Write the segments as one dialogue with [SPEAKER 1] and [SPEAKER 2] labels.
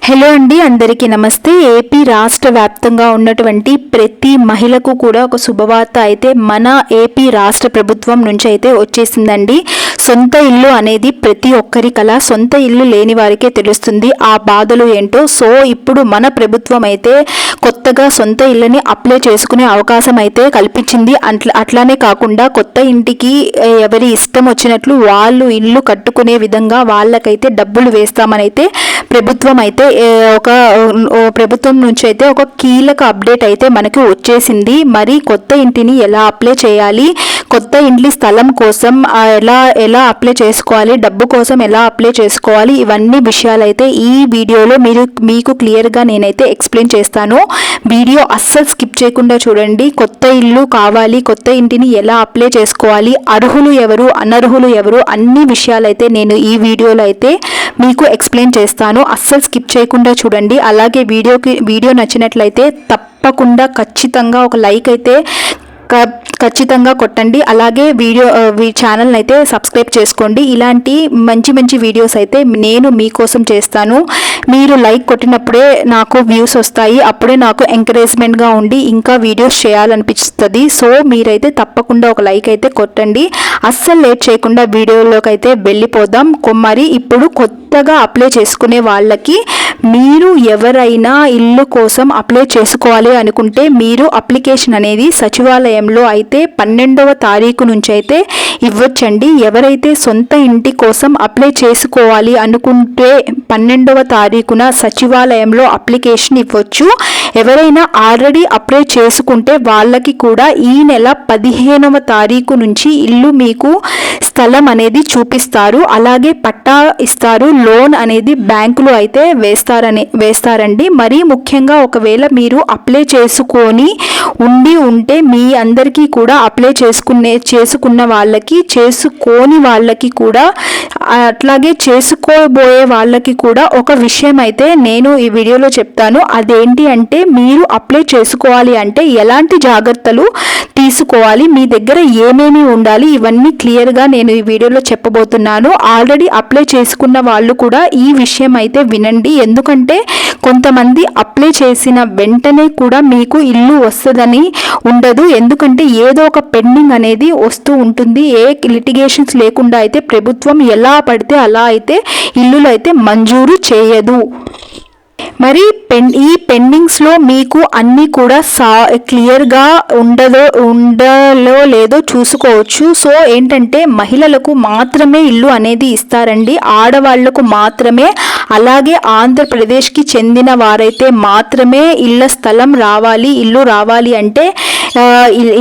[SPEAKER 1] Hello అండి, అందరికీ నమస్తే. ఏపీ రాష్ట్ర వ్యాప్తంగా ఉన్నటువంటి ప్రతి మహిళకు కూడా ఒక శుభవార్త అయితే మన ఏపీ రాష్ట్ర ప్రభుత్వం నుంచి అయితే వచ్చేసిందండి. సొంత ఇల్లు అనేది ప్రతి ఒక్కరి కల. సొంత ఇల్లు లేని వారికే తెలుస్తుంది ఆ బాధలు ఏంటో. సో ఇప్పుడు మన ప్రభుత్వం అయితే కొత్తగా సొంత ఇల్లుని అప్లై చేసుకునే అవకాశం అయితే కల్పించింది. అట్లానే కాకుండా కొత్త ఇంటికి ఎవరి ఇష్టం వచ్చినట్లు వాళ్ళు ఇల్లు కట్టుకునే విధంగా వాళ్ళకైతే డబ్బులు వేస్తామని అయితే ప్రభుత్వం అయితే ప్రభుత్వం నుంచి అయితే ఒక కీలక అప్డేట్ అయితే మనకి వచ్చేసింది. మరి కొత్త ఇంటిని ఎలా అప్లై చేయాలి, కొత్త ఇంటి స్థలం కోసం ఎలా అప్లై చేసుకోవాలి, డబ్బు కోసం ఎలా అప్లై చేసుకోవాలి, ఇవన్నీ విషయాలు అయితే ఈ వీడియోలో మీకు క్లియర్గా నేనైతే ఎక్స్ప్లెయిన్ చేస్తాను. వీడియో అస్సలు స్కిప్ చేయకుండా చూడండి. కొత్త ఇల్లు కావాలి, కొత్త ఇంటిని ఎలా అప్లై చేసుకోవాలి, అర్హులు ఎవరు అనర్హులు ఎవరు, అన్ని విషయాలు అయితే నేను ఈ వీడియోలో అయితే మీకు ఎక్స్ప్లెయిన్ చేస్తాను. అస్సలు స్కిప్ చేయకుండా చూడండి. అలాగే వీడియో నచ్చినట్లయితే తప్పకుండా ఖచ్చితంగా ఒక లైక్ అయితే ఖచ్చితంగా కొట్టండి. అలాగే ఛానల్ని అయితే సబ్స్క్రైబ్ చేసుకోండి. ఇలాంటి మంచి మంచి వీడియోస్ అయితే నేను మీకోసం చేస్తాను. మీరు లైక్ కొట్టినప్పుడే నాకు వ్యూస్ వస్తాయి, అప్పుడే నాకు ఎంకరేజ్మెంట్గా ఉండి ఇంకా వీడియోస్ చేయాలనిపిస్తుంది. సో మీరైతే తప్పకుండా ఒక లైక్ అయితే కొట్టండి. అస్సలు లేట్ చేయకుండా వీడియోలోకి అయితే వెళ్ళిపోదాం. మరి ఇప్పుడు కొత్తగా అప్లై చేసుకునే వాళ్ళకి మీరు ఎవరైనా ఇల్లు కోసం అప్లై చేసుకోవాలి అనుకుంటే మీరు అప్లికేషన్ అనేది సచివాలయంలో అయితే 12వ తారీఖు నుంచి అయితే ఇవ్వచ్చండి. ఎవరైతే సొంత ఇంటి కోసం అప్లై చేసుకోవాలి అనుకుంటే 12వ తారీఖున సచివాలయంలో అప్లికేషన్ ఇవ్వచ్చు. ఎవరైనా ఆల్రెడీ అప్లై చేసుకుంటే వాళ్ళకి కూడా ఈ నెల 15వ తారీఖు నుంచి ఇల్లు మీకు స్థలం అనేది చూపిస్తారు. అలాగే పట్టా ఇస్తారు. లోన్ అనేది బ్యాంకులో అయితే వేస్తారండి. మరీ ముఖ్యంగా ఒకవేళ మీరు అప్లై చేసుకొని ఉంటే మీ అందరికీ కూడా అప్లై చేసుకున్న వాళ్ళకి, చేసుకోని వాళ్ళకి కూడా, అట్లాగే చేసుకోబోయే వాళ్ళకి కూడా ఒక విషయం అయితే నేను ఈ వీడియోలో చెప్తాను. అదేంటి అంటే మీరు అప్లై చేసుకోవాలి అంటే ఎలాంటి జాగ్రత్తలు తీసుకోవాలి, మీ దగ్గర ఏమేమి ఉండాలి, ఇవన్నీ క్లియర్గా నేను ఈ వీడియోలో చెప్పబోతున్నాను. ఆల్రెడీ అప్లై చేసుకున్న వాళ్ళు కూడా ఈ విషయం అయితే వినండి. ఎందుకంటే కొంతమంది అప్లై చేసిన వెంటనే కూడా మీకు ఇల్లు వస్తుందని ఉండదు. ఎందుకంటే ఏదో ఒక పెండింగ్ అనేది వస్తూ ఉంటుంది. ఏ లిటిగేషన్స్ లేకుండా అయితే ప్రభుత్వం ఎలా పడితే అలా అయితే ఇల్లులు అయితే మంజూరు చేయదు. మరి ఈ పెండింగ్స్లో మీకు అన్నీ కూడా క్లియర్గా ఉండలో లేదో చూసుకోవచ్చు. సో ఏంటంటే మహిళలకు మాత్రమే ఇల్లు అనేది ఇస్తారండి, ఆడవాళ్లకు మాత్రమే. అలాగే ఆంధ్రప్రదేశ్కి చెందిన వారైతే మాత్రమే ఇల్లు రావాలి అంటే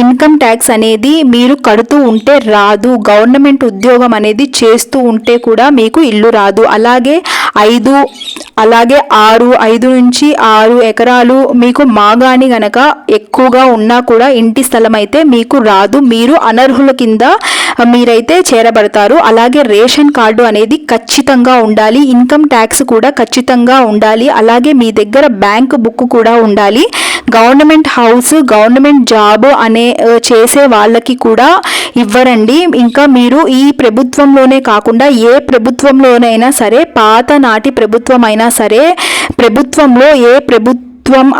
[SPEAKER 1] ఇన్కమ్ ట్యాక్స్ అనేది మీరు కడుతూ ఉంటే రాదు. గవర్నమెంట్ ఉద్యోగం అనేది చేస్తూ ఉంటే కూడా మీకు ఇల్లు రాదు. అలాగే 5 నుంచి 6 ఎకరాలు మీకు మాగాని గనక ఎక్కువగా ఉన్నా కూడా ఇంటి స్థలం అయితే మీకు రాదు. మీరు అనర్హుల కింద మీరైతే చేరబడతారు. అలాగే రేషన్ కార్డు అనేది ఖచ్చితంగా ఉండాలి. ఇన్కమ్ ట్యాక్స్ కూడా ఖచ్చితంగా ఉండాలి. అలాగే మీ దగ్గర బ్యాంక్ బుక్ కూడా ఉండాలి. గవర్నమెంట్ హౌస్, గవర్నమెంట్ జాబ్ చేసే వాళ్ళకి కూడా ఇవ్వరండి. ఇంకా మీరు ఈ ప్రభుత్వంలోనే కాకుండా ఏ ప్రభుత్వంలోనైనా సరే, పాత నాటి ప్రభుత్వం అయినా సరే, ప్రభుత్వంలో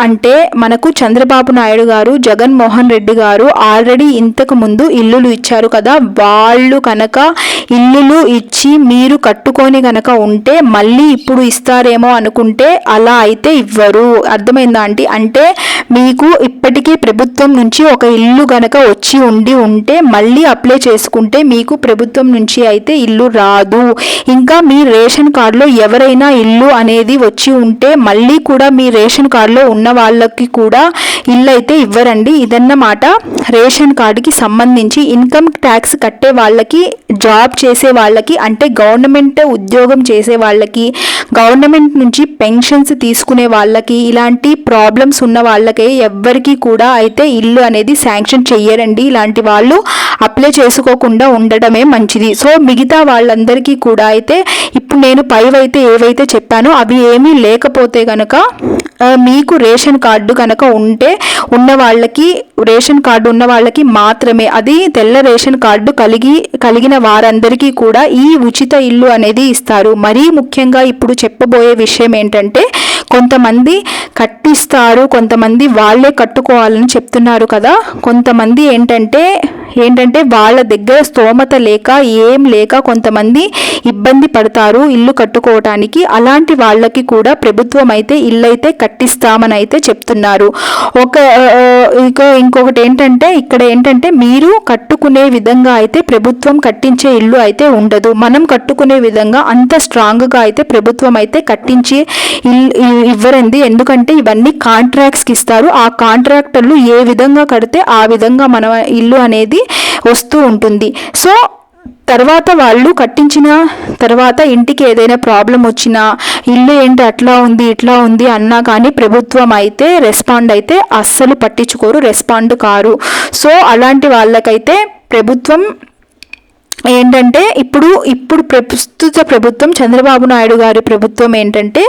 [SPEAKER 1] అంటే మనకు చంద్రబాబు నాయుడు గారు, జగన్మోహన్ రెడ్డి గారు ఆల్రెడీ ఇంతకు ముందు ఇల్లులు ఇచ్చారు కదా, వాళ్ళు కనుక ఇల్లులు ఇచ్చి మీరు కట్టుకొని కనుక ఉంటే మళ్ళీ ఇప్పుడు ఇస్తారేమో అనుకుంటే అలా అయితే ఇవ్వరు. అర్థమైందా ఆంటీ? అంటే మీకు ఇప్పటికీ ప్రభుత్వం నుంచి ఒక ఇల్లు కనుక వచ్చి ఉంటే మళ్ళీ అప్లై చేసుకుంటే మీకు ప్రభుత్వం నుంచి అయితే ఇల్లు రాదు. ఇంకా మీ రేషన్ కార్డులో ఎవరైనా ఇల్లు అనేది వచ్చి ఉంటే మళ్ళీ కూడా మీ రేషన్ కార్డులో ఉన్న వాళ్ళకి కూడా ఇల్లు అయితే ఇవ్వరండి. ఇదన్నమాట రేషన్ కార్డుకి సంబంధించి. ఇన్కమ్ ట్యాక్స్ కట్టే వాళ్ళకి, జాబ్ చేసే వాళ్ళకి, అంటే గవర్నమెంట్ ఉద్యోగం చేసే వాళ్ళకి, గవర్నమెంట్ నుంచి పెన్షన్స్ తీసుకునే వాళ్ళకి, ఇలాంటి ప్రాబ్లమ్స్ ఉన్న వాళ్ళకి ఎవ్వరికి కూడా అయితే ఇల్లు అనేది శాంక్షన్ చెయ్యరండి. ఇలాంటి వాళ్ళు అప్లై చేసుకోకుండా ఉండడమే మంచిది. సో మిగతా వాళ్ళందరికీ కూడా అయితే ఇప్పుడు నేను పైవైతే ఏవైతే చెప్పానో అవి ఏమీ లేకపోతే కనుక మీకు రేషన్ కార్డు కనుక ఉన్న వాళ్ళకి మాత్రమే, అది తెల్ల రేషన్ కార్డు కలిగిన వారందరికీ కూడా ఈ ఉచిత ఇల్లు అనేది ఇస్తారు. మరీ ముఖ్యంగా ఇప్పుడు చెప్పబోయే విషయం ఏంటంటే కొంతమంది కట్టిస్తారు, కొంతమంది వాళ్ళే కట్టుకోవాలని చెప్తున్నారు కదా. కొంతమంది ఏంటంటే వాళ్ళ దగ్గర స్తోమత లేక ఏం లేక కొంతమంది ఇబ్బంది పడతారు ఇల్లు కట్టుకోవటానికి. అలాంటి వాళ్ళకి కూడా ప్రభుత్వం అయితే ఇల్లు అయితే కట్టిస్తామని అయితే చెప్తున్నారు. ఇంకొకటి ఏంటంటే మీరు కట్టుకునే విధంగా అయితే ప్రభుత్వం కట్టించే ఇల్లు అయితే ఉండదు. మనం కట్టుకునే విధంగా అంత స్ట్రాంగ్గా అయితే ప్రభుత్వం అయితే కట్టించి ఇవ్వరండి. ఎందుకంటే ఇవన్నీ కాంట్రాక్ట్స్కి ఇస్తారు. ఆ కాంట్రాక్టర్లు ఏ విధంగా కడితే ఆ విధంగా మన ఇల్లు అనేది వస్తూ ఉంటుంది. సో తర్వాత వాళ్ళు కట్టించిన తర్వాత ఇంటికి ఏదైనా ప్రాబ్లం వచ్చినా ఇల్లు ఏంటి అట్లా ఉంది ఇట్లా ఉంది అన్నా కానీ ప్రభుత్వం అయితే రెస్పాండ్ అయితే అస్సలు పట్టించుకోరు, రెస్పాండ్ కారు. సో అలాంటి వాళ్ళకైతే ప్రభుత్వం ఏంటంటే ఇప్పుడు ప్రస్తుత ప్రభుత్వం చంద్రబాబు నాయుడు గారి ప్రభుత్వం ఏంటంటే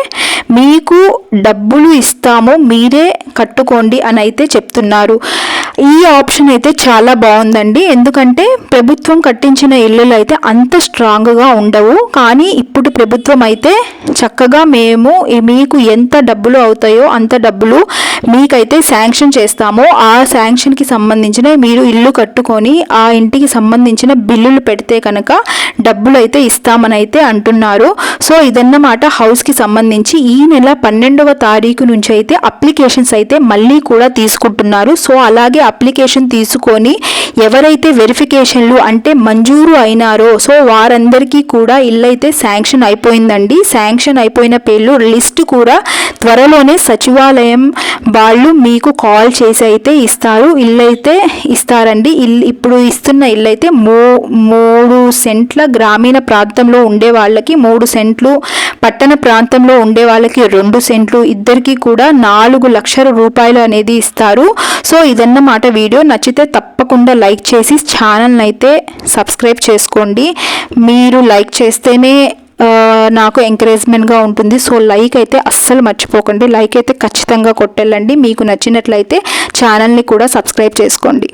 [SPEAKER 1] మీకు డబ్బులు ఇస్తాము మీరే కట్టుకోండి అని అయితే చెప్తున్నారు. ఈ ఆప్షన్ అయితే చాలా బాగుందండి. ఎందుకంటే ప్రభుత్వం కట్టించిన ఇల్లులు అయితే అంత స్ట్రాంగ్గా ఉండవు. కానీ ఇప్పుడు ప్రభుత్వం అయితే చక్కగా మీకు ఎంత డబ్బులు అవుతాయో అంత డబ్బులు మీకైతే శాంక్షన్ చేస్తామో ఆ శాంక్షన్కి సంబంధించిన మీరు ఇల్లు కట్టుకొని ఆ ఇంటికి సంబంధించిన బిల్లులు పెడితే కనుక డబ్బులు అయితే ఇస్తామని అయితే అంటున్నారు. సో ఇదన్నమాట హౌస్కి సంబంధించి. ఈ నెల 12వ తారీఖు నుంచి అయితే అప్లికేషన్స్ అయితే మళ్ళీ కూడా తీసుకుంటున్నారు. సో అలాగే అప్లికేషన్ తీసుకొని ఎవరైతే వెరిఫికేషన్లు అంటే మంజూరు అయినారో సో వారందరికీ కూడా ఇల్లు అయితే శాంక్షన్ అయిపోయిందండి. శాంక్షన్ అయిపోయిన పేర్లు లిస్ట్ కూడా త్వరలోనే సచివాలయం వాళ్ళు మీకు కాల్ చేసి అయితే ఇస్తారు. ఇల్లు అయితే ఇస్తారండి. ఇప్పుడు ఇస్తున్న ఇల్లు అయితే 3 సెంట్ల గ్రామీణ ప్రాంతంలో ఉండే వాళ్ళకి 3 సెంట్లు, పట్టణ ప్రాంతంలో ఉండే వాళ్ళకి 2 సెంట్లు, ఇద్దరికి కూడా 4 లక్షల రూపాయలు అనేది ఇస్తారు. సో ఇదన్నమాట వీడియో. నచ్చితే తప్పకుండా లైక్ చేసి ఛానల్ని అయితే సబ్స్క్రైబ్ చేసుకోండి. మీరు లైక్ చేస్తేనే నాకు ఎంకరేజ్మెంట్గా ఉంటుంది. సో లైక్ అయితే అస్సలు మర్చిపోకండి. లైక్ అయితే ఖచ్చితంగా కొట్టెళ్ళండి. మీకు నచ్చినట్లయితే ఛానల్ని కూడా సబ్స్క్రైబ్ చేసుకోండి.